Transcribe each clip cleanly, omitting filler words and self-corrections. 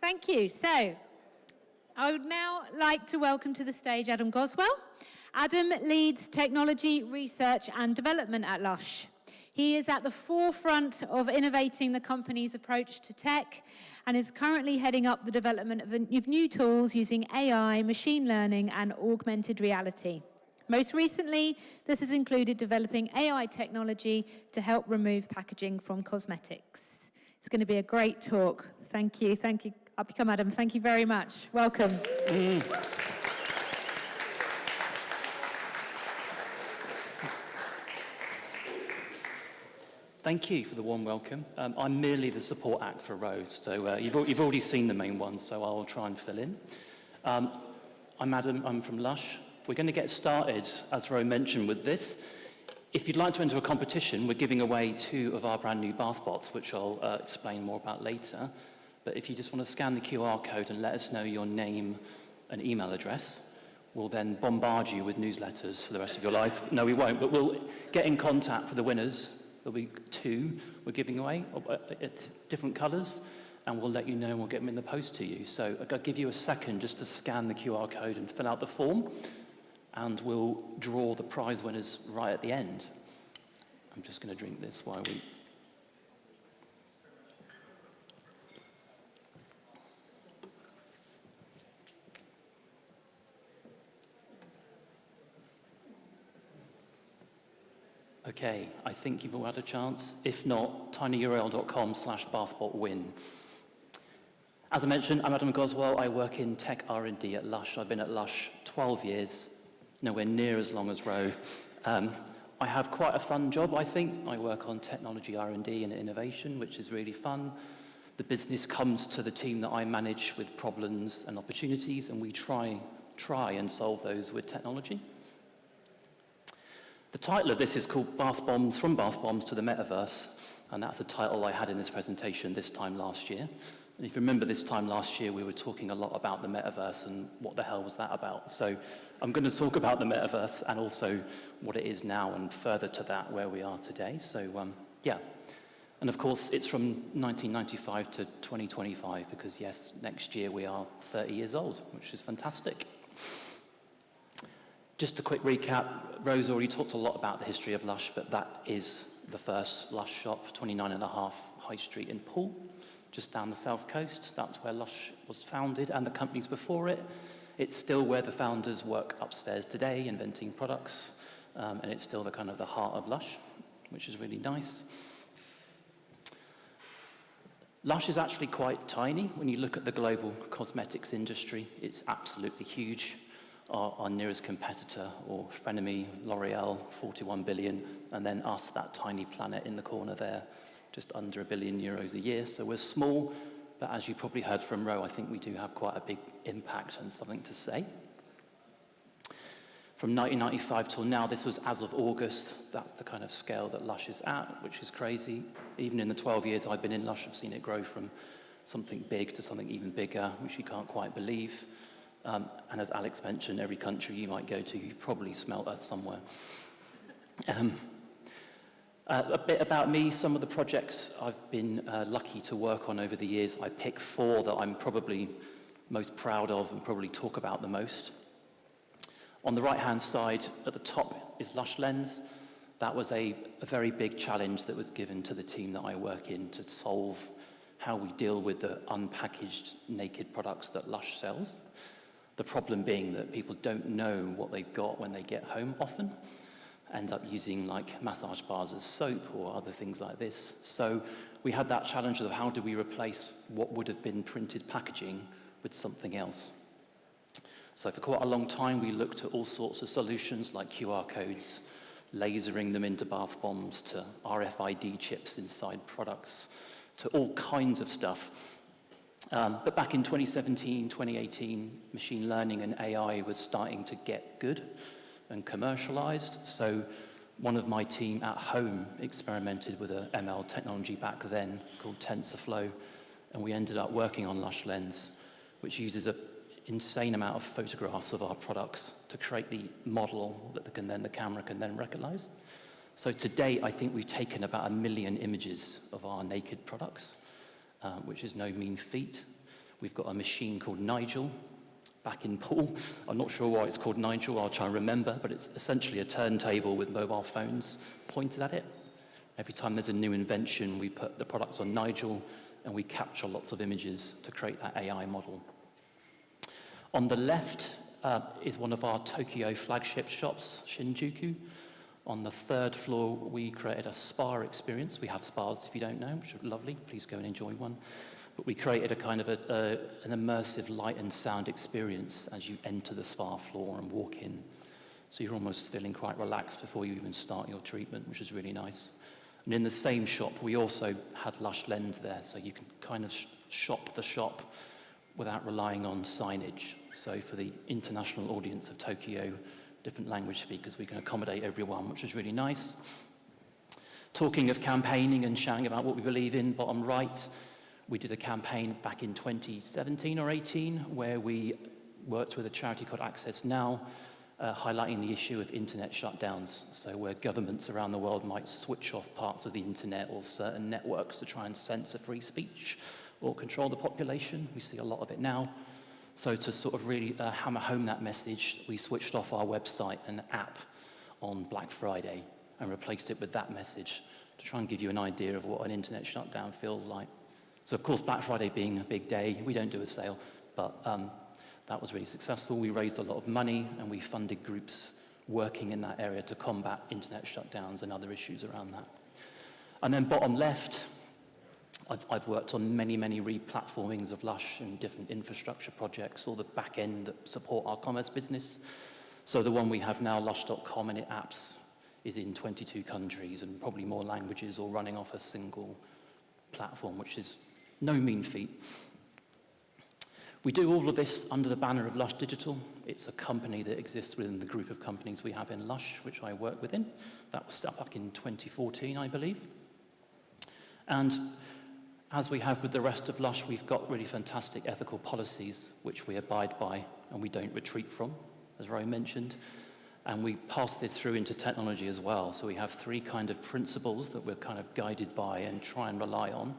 Thank you. So, I would now like to welcome to the stage Adam Goswell. Adam leads technology, research and development at Lush. He is at the forefront of innovating the company's approach to tech and is currently heading up the development of new tools using AI, machine learning and augmented reality. Most recently, this has included developing AI technology to help remove packaging from cosmetics. It's going to be a great talk. Thank you. Thank you. Up you come, Adam. Thank you very much. Welcome. Thank you for the warm welcome. I'm merely the support act for Rose, so you've already seen the main ones, so I'll try and fill in. I'm Adam, I'm from Lush. We're going to get started, as Rose mentioned, with this. If you'd like to enter a competition, we're giving away 2 of our brand new bath bots, which I'll explain more about later. But if you just want to scan the QR code and let us know your name and email address, we'll then bombard you with newsletters for the rest of your life. No, we won't, but we'll get in contact for the winners. There'll be 2 we're giving away at different colours, and we'll let you know and we'll get them in the post to you. So I'll give you a second just to scan the QR code and fill out the form, and we'll draw the prize winners right at the end. I'm just going to drink this while we... Okay, I think you've all had a chance. If not, tinyurl.com/bathbotwin. As I mentioned, I'm Adam Goswell. I work in tech R&D at Lush. I've been at Lush 12 years, nowhere near as long as Ro. I have quite a fun job, I think. I work on technology R&D and innovation, which is really fun. The business comes to the team that I manage with problems and opportunities, and we try and solve those with technology. The title of this is called Bath Bombs, From Bath Bombs to the Metaverse, and that's a title I had in this presentation this time last year. And if you remember this time last year, we were talking a lot about the Metaverse and what the hell was that about. So I'm going to talk about the Metaverse and also what it is now and further to that where we are today. So yeah. And of course, it's from 1995 to 2025 because yes, next year we are 30 years old, which is fantastic. Just a quick recap, Rose already talked a lot about the history of Lush, but that is the first Lush shop, 29.5 High Street in Poole, just down the south coast. That's where Lush was founded, and the companies before it. It's still where the founders work upstairs today, inventing products, and it's still the kind of the heart of Lush, which is really nice. Lush is actually quite tiny. When you look at the global cosmetics industry, it's absolutely huge. Our nearest competitor or frenemy, L'Oreal, 41 billion, and then us, that tiny planet in the corner there, just under €1 billion a year. So we're small, but as you probably heard from Ro, I think we do have quite a big impact and something to say. From 1995 till now, this was as of August, that's the kind of scale that Lush is at, which is crazy. Even in the 12 years I've been in Lush, I've seen it grow from something big to something even bigger, which you can't quite believe. And as Alex mentioned, every country you might go to, you've probably smelt us somewhere. A bit about me, some of the projects I've been lucky to work on over the years. I pick 4 that I'm probably most proud of and probably talk about the most. On the right-hand side, at the top, is Lush Lens. That was a very big challenge that was given to the team that I work in to solve how we deal with the unpackaged naked products that Lush sells. The problem being that people don't know what they've got when they get home often, end up using like massage bars as soap or other things like this. So we had that challenge of how do we replace what would have been printed packaging with something else. So for quite a long time, we looked at all sorts of solutions like QR codes, lasering them into bath bombs, to RFID chips inside products, to all kinds of stuff. But back in 2017, 2018, machine learning and AI was starting to get good and commercialized. So one of my team at home experimented with a ML technology back then called TensorFlow, and we ended up working on Lush Lens, which uses an insane amount of photographs of our products to create the model that the camera can then recognize. So to date, I think we've taken about 1 million images of our naked products, which is no mean feat. We've got a machine called Nigel back in Poole. I'm not sure why it's called Nigel, I'll try and remember, but it's essentially a turntable with mobile phones pointed at it. Every time there's a new invention, we put the product on Nigel and we capture lots of images to create that AI model. On the left is one of our Tokyo flagship shops, Shinjuku. On the 3rd floor, we created a spa experience. We have spas, if you don't know, which are lovely. Please go and enjoy one. But we created a kind of an immersive light and sound experience as you enter the spa floor and walk in. So you're almost feeling quite relaxed before you even start your treatment, which is really nice. And in the same shop, we also had Lush Lens there, so you can kind of shop the shop without relying on signage. So for the international audience of Tokyo, different language speakers, we can accommodate everyone, which is really nice. Talking of campaigning and shouting about what we believe in, bottom right, we did a campaign back in 2017 or 18 where we worked with a charity called Access Now, highlighting the issue of internet shutdowns. So where governments around the world might switch off parts of the internet or certain networks to try and censor free speech or control the population. We see a lot of it now. So to sort of really hammer home that message, we switched off our website and app on Black Friday and replaced it with that message to try and give you an idea of what an internet shutdown feels like. So of course, Black Friday being a big day, we don't do a sale, but that was really successful. We raised a lot of money and we funded groups working in that area to combat internet shutdowns and other issues around that. And then bottom left, I've worked on many, many re-platformings of Lush and different infrastructure projects, or the back end that support our commerce business. So the one we have now, lush.com and its apps, is in 22 countries and probably more languages, all running off a single platform, which is no mean feat. We do all of this under the banner of Lush Digital. It's a company that exists within the group of companies we have in Lush, which I work within. That was set up back in 2014, I believe. And as we have with the rest of Lush, we've got really fantastic ethical policies which we abide by and we don't retreat from, as Roy mentioned. And we pass this through into technology as well. So we have 3 kind of principles that we're kind of guided by and try and rely on.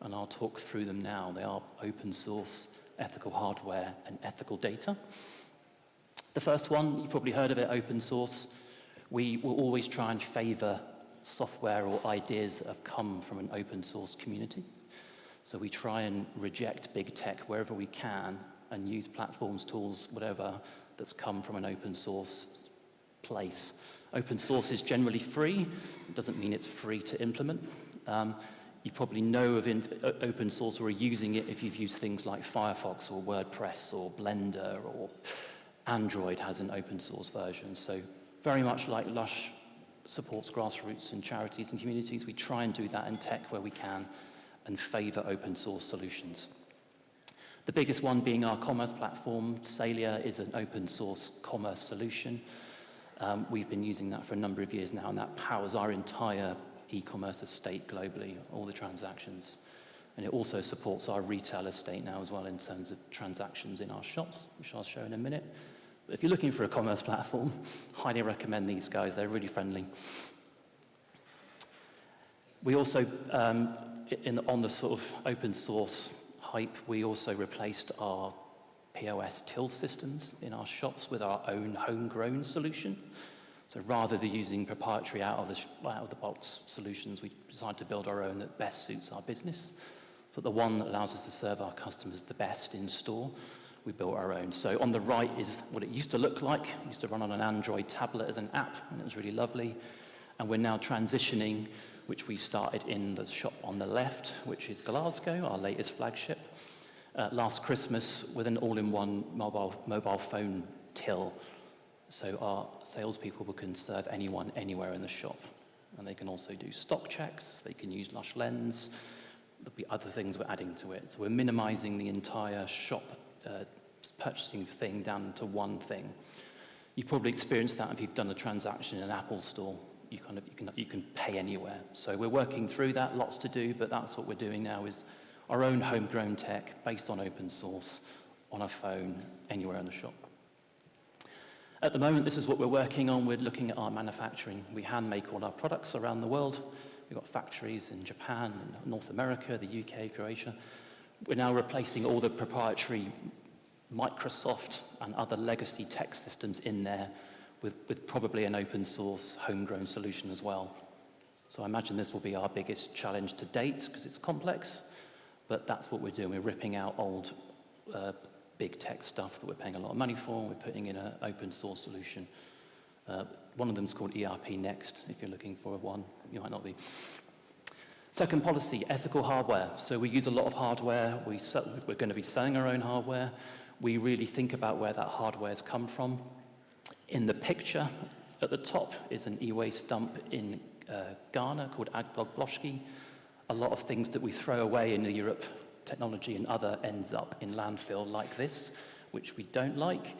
And I'll talk through them now. They are open source, ethical hardware, and ethical data. The first one, you've probably heard of it, open source. We will always try and favor software or ideas that have come from an open source community. So we try and reject big tech wherever we can and use platforms, tools, whatever, that's come from an open source place. Open source is generally free. It doesn't mean it's free to implement. You probably know of open source or are using it if you've used things like Firefox or WordPress or Blender, or Android has an open source version. So very much like Lush supports grassroots and charities and communities, we try and do that in tech where we can and favor open source solutions. The biggest one being our commerce platform. Salia is an open source commerce solution. We've been using that for a number of years now, and that powers our entire e-commerce estate globally, all the transactions. And it also supports our retail estate now as well in terms of transactions in our shops, which I'll show in a minute. But if you're looking for a commerce platform, highly recommend these guys. They're really friendly. We also, on the sort of open source hype, we also replaced our POS till systems in our shops with our own homegrown solution. So rather than using proprietary out of the box solutions, we decided to build our own that best suits our business. So the one that allows us to serve our customers the best in store, we built our own. So on the right is what it used to look like. It used to run on an Android tablet as an app, and it was really lovely. And we're now transitioning, which we started in the shop on the left, which is Glasgow, our latest flagship, last Christmas, with an all-in-one mobile phone till. So our salespeople can serve anyone, anywhere in the shop. And they can also do stock checks, they can use Lush Lens, there'll be other things we're adding to it. So we're minimizing the entire shop purchasing thing down to one thing. You've probably experienced that if you've done a transaction in an Apple store. You can pay anywhere. So we're working through that, lots to do, but that's what we're doing now, is our own homegrown tech based on open source, on a phone, anywhere in the shop. At the moment, this is what we're working on. We're looking at our manufacturing. We hand make all our products around the world. We've got factories in Japan, in North America, the UK, Croatia. We're now replacing all the proprietary Microsoft and other legacy tech systems in there with probably an open source homegrown solution as well. So I imagine this will be our biggest challenge to date because it's complex, but that's what we're doing. We're ripping out old big tech stuff that we're paying a lot of money for, and we're putting in an open source solution. One of them is called ERP Next. If you're looking for one, you might not be. Second policy, ethical hardware. So we use a lot of hardware. We're going to be selling our own hardware. We really think about where that hardware has come from. In the picture at the top is an e-waste dump in Ghana called Agbogboshki. A lot of things that we throw away in Europe, technology and other, ends up in landfill like this, which we don't like.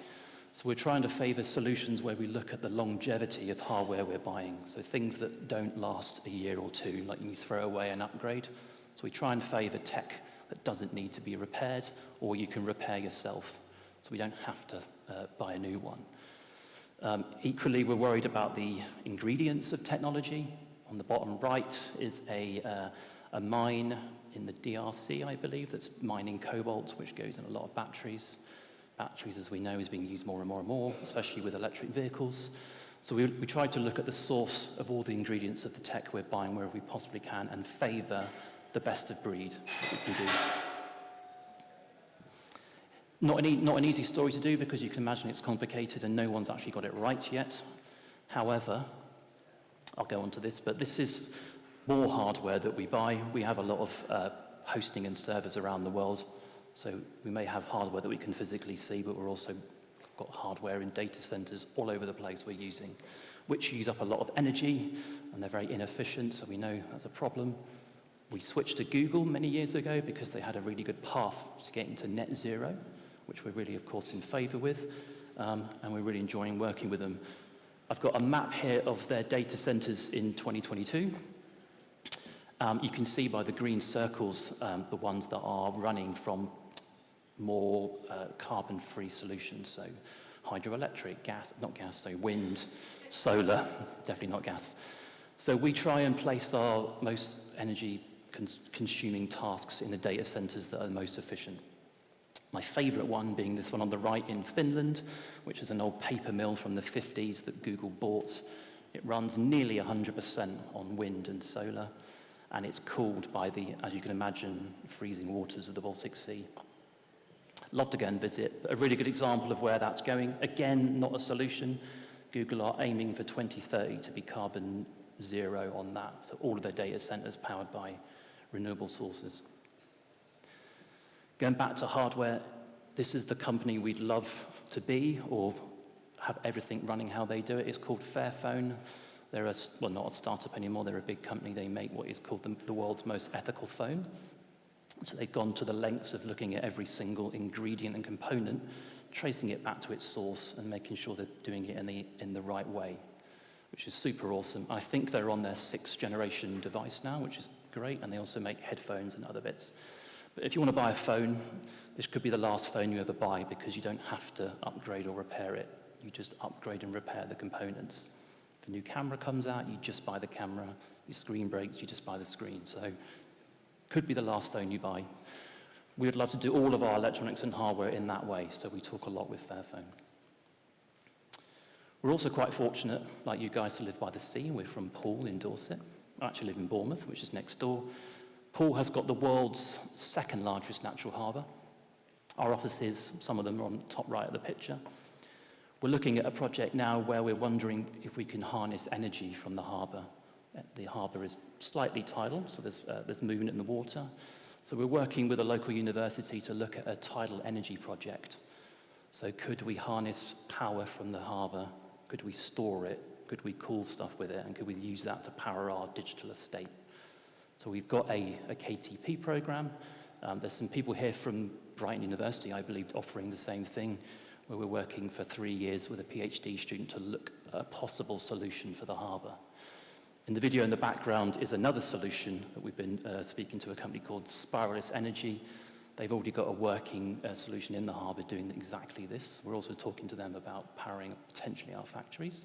So we're trying to favour solutions where we look at the longevity of hardware we're buying. So things that don't last a year or two, like you throw away and upgrade. So we try and favour tech that doesn't need to be repaired, or you can repair yourself. So we don't have to buy a new one. Equally, we're worried about the ingredients of technology. On the bottom right is a mine in the DRC, I believe, that's mining cobalt, which goes in a lot of batteries. Batteries, as we know, is being used more and more and more, especially with electric vehicles. So we try to look at the source of all the ingredients of the tech we're buying wherever we possibly can and favour the best of breed that we can do. Not an easy story to do because you can imagine it's complicated and no one's actually got it right yet. However, I'll go on to this, but this is more hardware that we buy. We have a lot of hosting and servers around the world. So we may have hardware that we can physically see, but we're also got hardware in data centers all over the place we're using, which use up a lot of energy, and they're very inefficient, so we know that's a problem. We switched to Google many years ago because they had a really good path to getting to net zero, which we're really, of course, in favor with, and we're really enjoying working with them. I've got a map here of their data centers in 2022. You can see by the green circles the ones that are running from more carbon-free solutions, so hydroelectric, wind, solar, definitely not gas. So we try and place our most energy-consuming tasks in the data centers that are the most efficient. My favorite one being this one on the right in Finland, which is an old paper mill from the 50s that Google bought. It runs nearly 100% on wind and solar, and it's cooled by the, as you can imagine, freezing waters of the Baltic Sea. Love to go and visit. A really good example of where that's going. Again, not a solution. Google are aiming for 2030 to be carbon zero on that. So all of their data centers powered by renewable sources. Going back to hardware, this is the company we'd love to be or have everything running how they do it. It's called Fairphone. They're not a startup anymore. They're a big company. They make what is called the world's most ethical phone. So they've gone to the lengths of looking at every single ingredient and component, tracing it back to its source and making sure they're doing it in the right way, which is super awesome. I think they're on their 6th generation device now, which is great, and they also make headphones and other bits. But if you want to buy a phone, this could be the last phone you ever buy because you don't have to upgrade or repair it. You just upgrade and repair the components. If a new camera comes out, you just buy the camera. Your screen breaks, you just buy the screen. So could be the last phone you buy. We would love to do all of our electronics and hardware in that way, so we talk a lot with Fairphone. We're also quite fortunate, like you guys, to live by the sea. We're from Poole in Dorset. I actually live in Bournemouth, which is next door. Poole has got the world's 2nd largest natural harbour. Our offices, some of them are on the top right of the picture. We're looking at a project now where we're wondering if we can harness energy from the harbour. The harbour is slightly tidal, so there's movement in the water. So we're working with a local university to look at a tidal energy project. So could we harness power from the harbour? Could we store it? Could we cool stuff with it? And could we use that to power our digital estate? So we've got a KTP program. There's some people here from Brighton University, I believe, offering the same thing, where we're working for 3 years with a PhD student to look at a possible solution for the harbour. In the video in the background is another solution that we've been speaking to a company called Spiralis Energy. They've already got a working solution in the harbour doing exactly this. We're also talking to them about powering potentially our factories.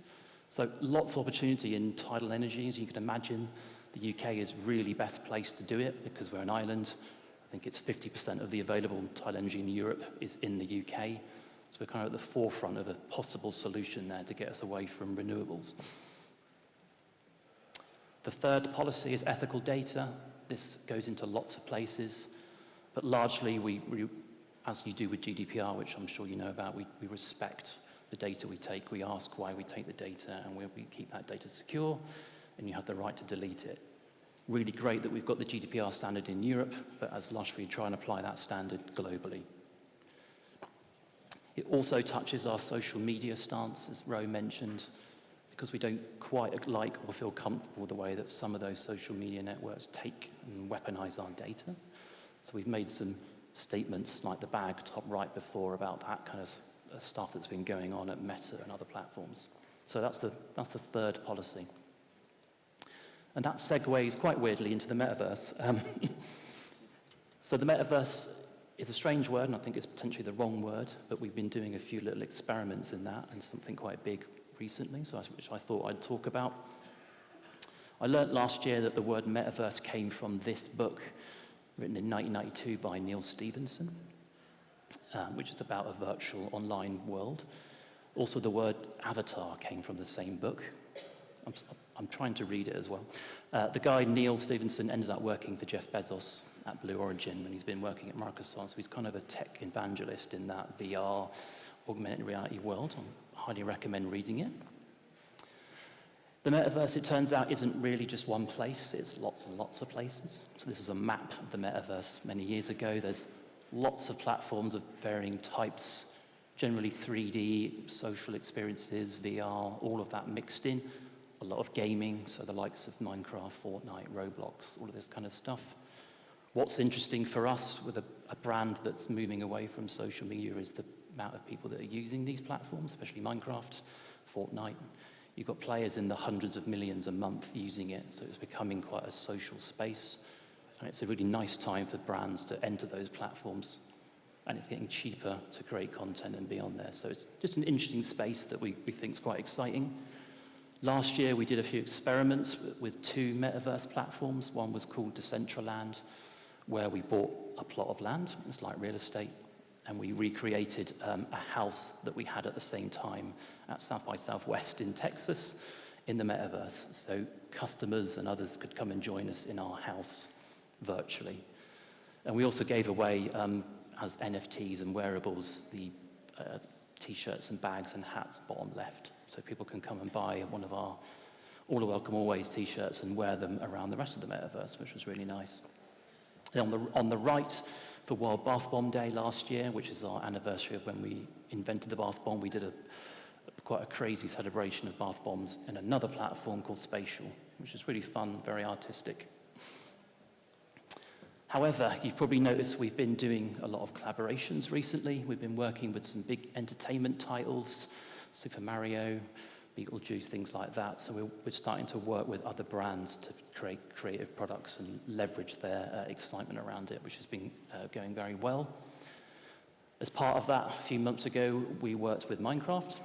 So lots of opportunity in tidal energy. As you can imagine, the UK is really best placed to do it because we're an island. I think it's 50% of the available tile energy in Europe is in the UK. So we're kind of at the forefront of a possible solution there to get us away from renewables. The third policy is ethical data. This goes into lots of places, but largely we as you do with GDPR, which I'm sure you know about, we respect the data we take. We ask why we take the data, and we keep that data secure, and you have the right to delete it. Really great that we've got the GDPR standard in Europe, but as Lush, we try and apply that standard globally. It also touches our social media stance, as Ro mentioned, because we don't quite like or feel comfortable with the way that some of those social media networks take and weaponize our data. So we've made some statements like the bag top right before about that kind of stuff that's been going on at Meta and other platforms. So that's the third policy. And that segues quite weirdly into the Metaverse. So the Metaverse is a strange word, and I think it's potentially the wrong word, but we've been doing a few little experiments in that and something quite big recently, which I thought I'd talk about. I learned last year that the word Metaverse came from this book written in 1992 by Neil Stephenson, which is about a virtual online world. Also, the word avatar came from the same book. I'm trying to read it as well. The guy, Neil Stephenson, ended up working for Jeff Bezos at Blue Origin, and he's been working at Microsoft, so he's kind of a tech evangelist in that VR, augmented reality world. I highly recommend reading it. The Metaverse, it turns out, isn't really just one place. It's lots and lots of places. So this is a map of the Metaverse many years ago. There's lots of platforms of varying types, generally 3D, social experiences, VR, all of that mixed in. A lot of gaming, so the likes of Minecraft, Fortnite, Roblox, all of this kind of stuff. What's interesting for us with a brand that's moving away from social media is the amount of people that are using these platforms, especially Minecraft, Fortnite. You've got players in the hundreds of millions a month using it, so it's becoming quite a social space. And it's a really nice time for brands to enter those platforms, and it's getting cheaper to create content and be on there. So it's just an interesting space that we think is quite exciting. Last year, we did a few experiments with two Metaverse platforms. One was called Decentraland, where we bought a plot of land. It's like real estate. And we recreated a house that we had at the same time at South by Southwest in Texas in the Metaverse. So customers and others could come and join us in our house virtually. And we also gave away, as NFTs and wearables, the T-shirts and bags and hats bottom left. So people can come and buy one of our All Are Welcome Always T-shirts and wear them around the rest of the Metaverse, which was really nice. And on the right, for World Bath Bomb Day last year, which is our anniversary of when we invented the bath bomb, we did quite a crazy celebration of bath bombs in another platform called Spatial, which is really fun, very artistic. However, you've probably noticed we've been doing a lot of collaborations recently. We've been working with some big entertainment titles, Super Mario, Beetlejuice, things like that. So we're starting to work with other brands to create creative products and leverage their excitement around it, which has been going very well. As part of that, a few months ago, we worked with Minecraft.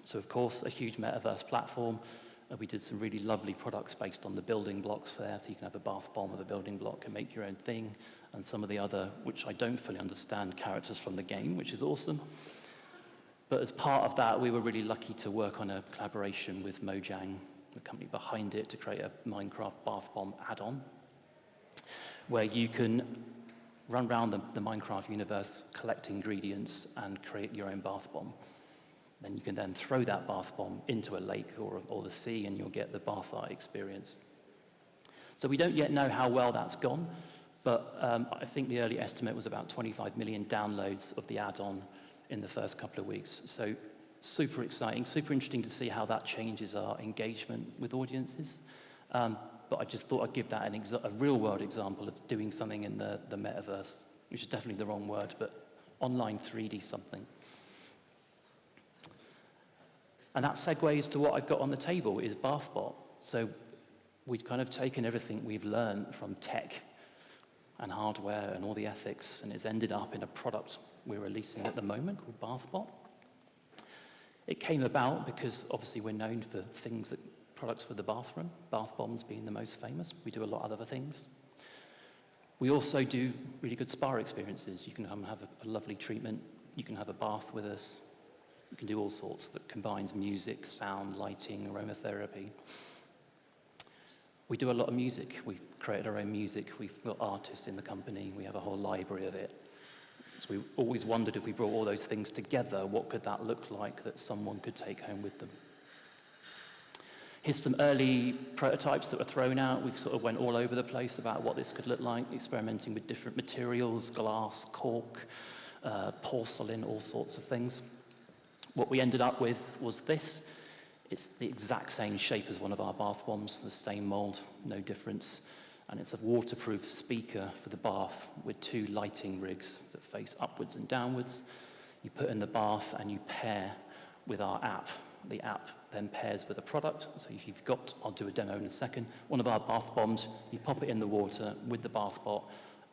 So of course, a huge Metaverse platform. We did some really lovely products based on the building blocks there. So you can have a bath bomb of a building block and make your own thing. And some of the other, which I don't fully understand, characters from the game, which is awesome. But as part of that, we were really lucky to work on a collaboration with Mojang, the company behind it, to create a Minecraft bath bomb add-on, where you can run around the Minecraft universe, collect ingredients, and create your own bath bomb. Then you can then throw that bath bomb into a lake or the sea, and you'll get the bath art experience. So we don't yet know how well that's gone, but I think the early estimate was about 25 million downloads of the add-on in the first couple of weeks. So super exciting, super interesting to see how that changes our engagement with audiences. But I just thought I'd give that a real-world example of doing something in the Metaverse, which is definitely the wrong word, but online 3D something. And that segues to what I've got on the table, is BathBot. So we've kind of taken everything we've learned from tech and hardware and all the ethics, and it's ended up in a product we're releasing at the moment called BathBot. It came about because obviously we're known for products for the bathroom, bath bombs being the most famous. We do a lot of other things. We also do really good spa experiences. You can come have a lovely treatment. You can have a bath with us. You can do all sorts that combines music, sound, lighting, aromatherapy. We do a lot of music. We've created our own music. We've got artists in the company. We have a whole library of it. So we always wondered if we brought all those things together, what could that look like that someone could take home with them? Here's some early prototypes that were thrown out. We sort of went all over the place about what this could look like, experimenting with different materials, glass, cork, porcelain, all sorts of things. What we ended up with was this. It's the exact same shape as one of our bath bombs, the same mold, no difference. And it's a waterproof speaker for the bath with 2 lighting rigs that face upwards and downwards. You put in the bath and you pair with our app. The app then pairs with a product. So if you've got, I'll do a demo in a second, one of our bath bombs, you pop it in the water with the bath bot,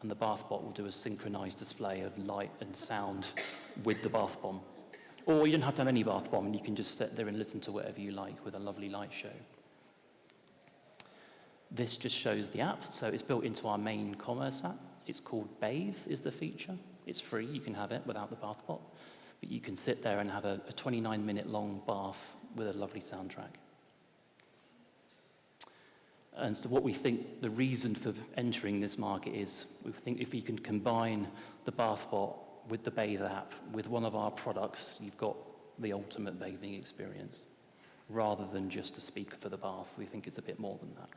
and the bath bot will do a synchronized display of light and sound with the bath bomb. Or you don't have to have any bath bomb, and you can just sit there and listen to whatever you like with a lovely light show. This just shows the app, so it's built into our main commerce app. It's called Bathe is the feature. It's free, you can have it without the bath bot. But you can sit there and have a 29-minute long bath with a lovely soundtrack. And so what we think the reason for entering this market is, we think if you can combine the bath bot with the Bathe app, with one of our products, you've got the ultimate bathing experience, rather than just a speaker for the bath. We think it's a bit more than that.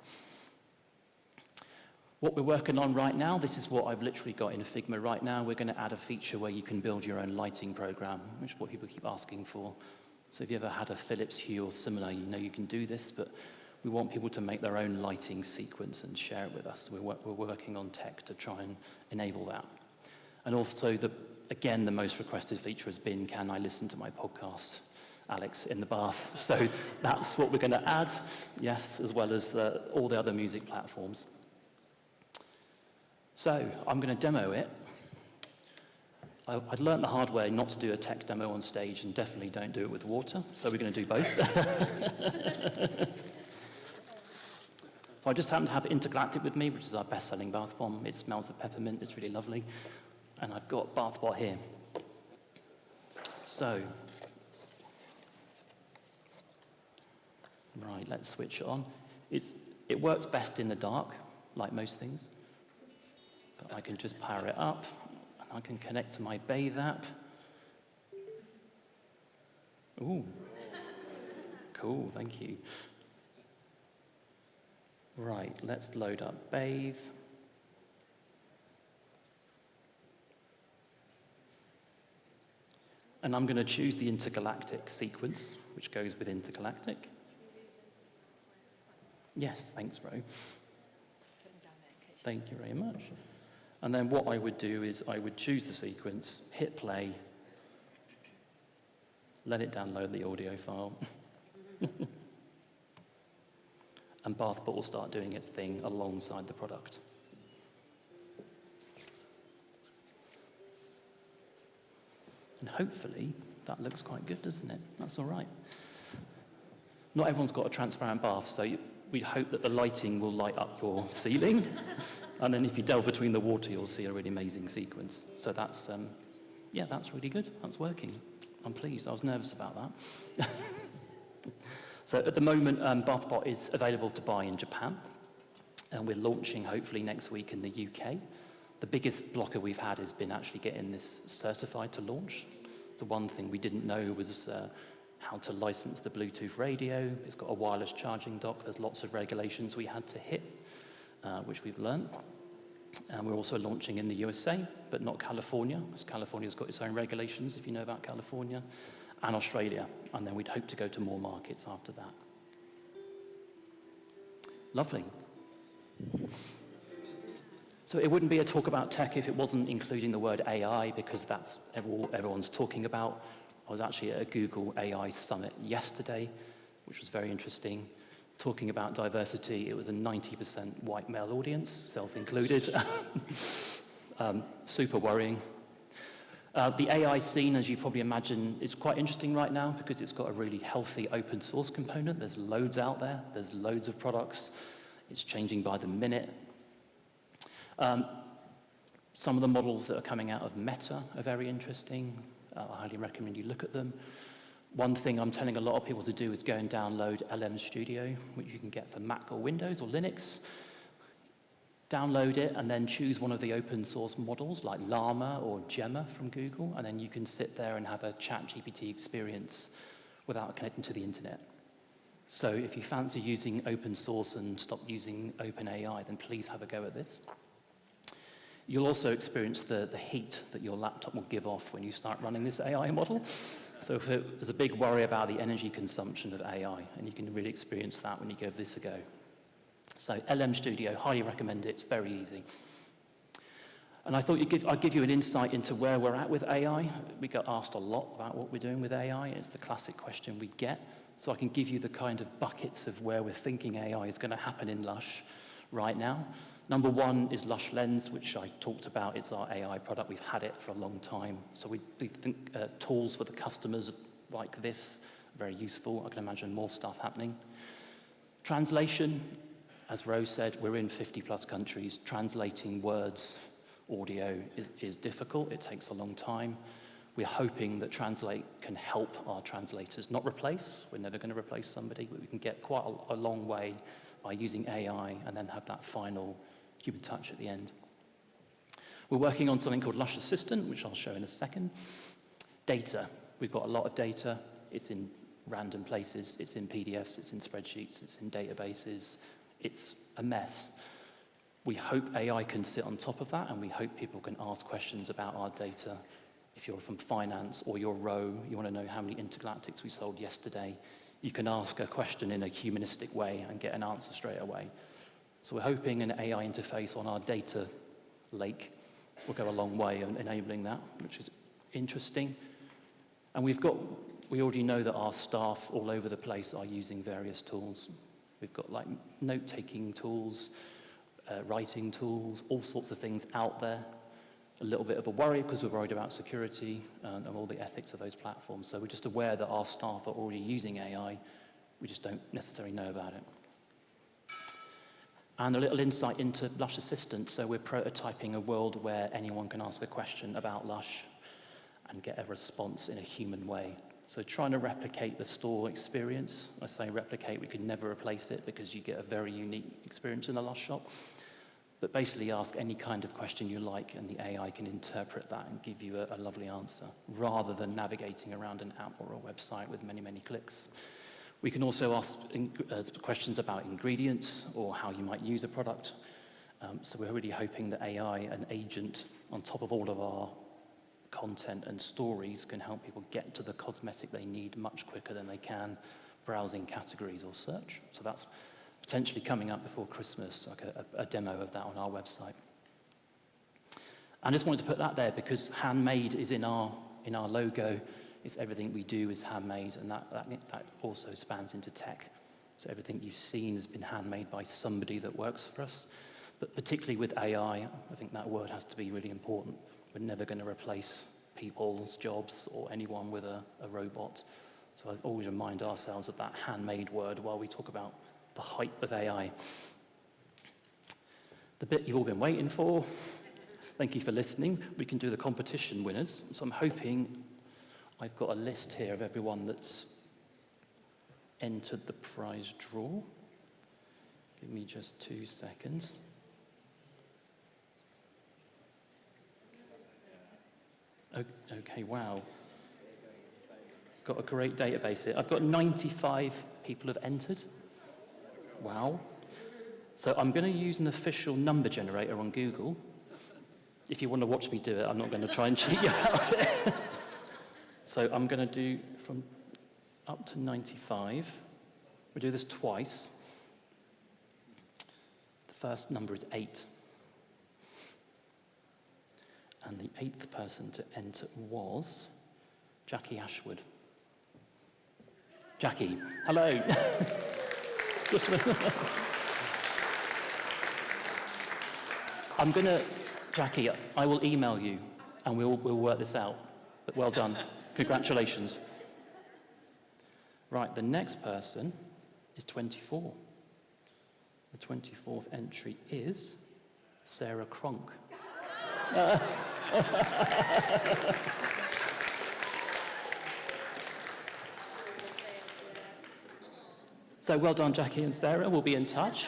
What we're working on right now, this is what I've literally got in Figma right now. We're going to add a feature where you can build your own lighting program, which is what people keep asking for. So if you ever had a Philips Hue or similar, you know you can do this, but we want people to make their own lighting sequence and share it with us. We're working on tech to try and enable that. And also, again, the most requested feature has been, can I listen to my podcast, Alex, in the bath? So that's what we're going to add, yes, as well as all the other music platforms. So I'm going to demo it. I'd learned the hard way not to do a tech demo on stage, and definitely don't do it with water, so we're going to do both. So I just happen to have Intergalactic with me, which is our best-selling bath bomb. It smells of peppermint, it's really lovely. And I've got BathBot here. So, right, let's switch it on. It works best in the dark, like most things. But I can just power it up, and I can connect to my Bathe app. Ooh, cool, thank you. Right, let's load up Bathe. And I'm going to choose the Intergalactic sequence, which goes with Intergalactic. Yes, thanks, Ro. Thank you very much. And then what I would do is I would choose the sequence, hit play, let it download the audio file. And BathBot will start doing its thing alongside the product. And hopefully, that looks quite good, doesn't it? That's all right. Not everyone's got a transparent bath, so we hope that the lighting will light up your ceiling. And then if you delve between the water, you'll see a really amazing sequence. So that's, yeah, that's really good. That's working. I'm pleased. I was nervous about that. So at the moment, BathBot is available to buy in Japan. And we're launching, hopefully, next week in the UK. The biggest blocker we've had has been actually getting this certified to launch. The one thing we didn't know was how to license the Bluetooth radio. It's got a wireless charging dock. There's lots of regulations we had to hit, which we've learned. And we're also launching in the USA, but not California, because California's got its own regulations, if you know about California, and Australia. And then we'd hope to go to more markets after that. Lovely. So it wouldn't be a talk about tech if it wasn't including the word AI, because that's all everyone's talking about. I was actually at a Google AI summit yesterday, which was very interesting. Talking about diversity, it was a 90% white male audience, self-included. Super worrying. The AI scene, as you probably imagine, is quite interesting right now because it's got a really healthy open source component. There's loads out there. There's loads of products. It's changing by the minute. Some of the models that are coming out of Meta are very interesting. I highly recommend you look at them. One thing I'm telling a lot of people to do is go and download LM Studio, which you can get for Mac or Windows or Linux. Download it and then choose one of the open source models like Llama or Gemma from Google, and then you can sit there and have a ChatGPT experience without connecting to the internet. So if you fancy using open source and stop using OpenAI, then please have a go at this. You'll also experience the heat that your laptop will give off when you start running this AI model. So if there's a big worry about the energy consumption of AI, and you can really experience that when you give this a go. So LM Studio, highly recommend it. It's very easy. And I thought I'd give you an insight into where we're at with AI. We get asked a lot about what we're doing with AI. It's the classic question we get. So I can give you the kind of buckets of where we're thinking AI is going to happen in Lush right now. Number one is Lush Lens, which I talked about. It's our AI product. We've had it for a long time. So we think tools for the customers like this are very useful. I can imagine more stuff happening. Translation, as Rose said, we're in 50+ countries. Translating words, audio is difficult. It takes a long time. We're hoping that Translate can help our translators, not replace. We're never going to replace somebody, but we can get quite a long way by using AI and then have that final human touch at the end. We're working on something called Lush Assistant, which I'll show in a second. Data. We've got a lot of data. It's in random places. It's in PDFs. It's in spreadsheets. It's in databases. It's a mess. We hope AI can sit on top of that, and we hope people can ask questions about our data. If you're from finance or you're Row, you want to know how many intergalactics we sold yesterday, you can ask a question in a humanistic way and get an answer straight away. So we're hoping an AI interface on our data lake will go a long way in enabling that, which is interesting. And we already know that our staff all over the place are using various tools. We've got like note-taking tools, writing tools, all sorts of things out there. A little bit of a worry because we're worried about security and all the ethics of those platforms. So we're just aware that our staff are already using AI. We just don't necessarily know about it. And a little insight into Lush Assistant. So we're prototyping a world where anyone can ask a question about Lush and get a response in a human way. So trying to replicate the store experience. I say replicate, we can never replace it because you get a very unique experience in the Lush shop. But basically ask any kind of question you like and the AI can interpret that and give you a lovely answer rather than navigating around an app or a website with many, many clicks. We can also ask questions about ingredients or how you might use a product. So we're really hoping that AI, an agent on top of all of our content and stories, can help people get to the cosmetic they need much quicker than they can browsing categories or search. So that's potentially coming up before Christmas, like a demo of that on our website. I just wanted to put that there because handmade is in our logo. It's everything we do is handmade, and that also spans into tech. So everything you've seen has been handmade by somebody that works for us. But particularly with AI, I think that word has to be really important. We're never going to replace people's jobs or anyone with a robot. So I always remind ourselves of that handmade word while we talk about the hype of AI. The bit you've all been waiting for. Thank you for listening. We can do the competition winners. So I'm hoping I've got a list here of everyone that's entered the prize draw. Give me just 2 seconds. Okay, wow. Got a great database here. I've got 95 people have entered. Wow. So I'm going to use an official number generator on Google. If you want to watch me do it, I'm not going to try and cheat you out of it. So I'm going to do from up to 95. We'll do this twice. The first number is 8. And the 8th person to enter was Jackie Ashwood. Jackie, hello. Jackie, I will email you and we'll work this out. But well done. Congratulations. Right, the next person is 24. The 24th entry is Sarah Cronk. So well done, Jackie and Sarah. We'll be in touch.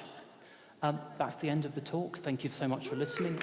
That's the end of the talk. Thank you so much for listening.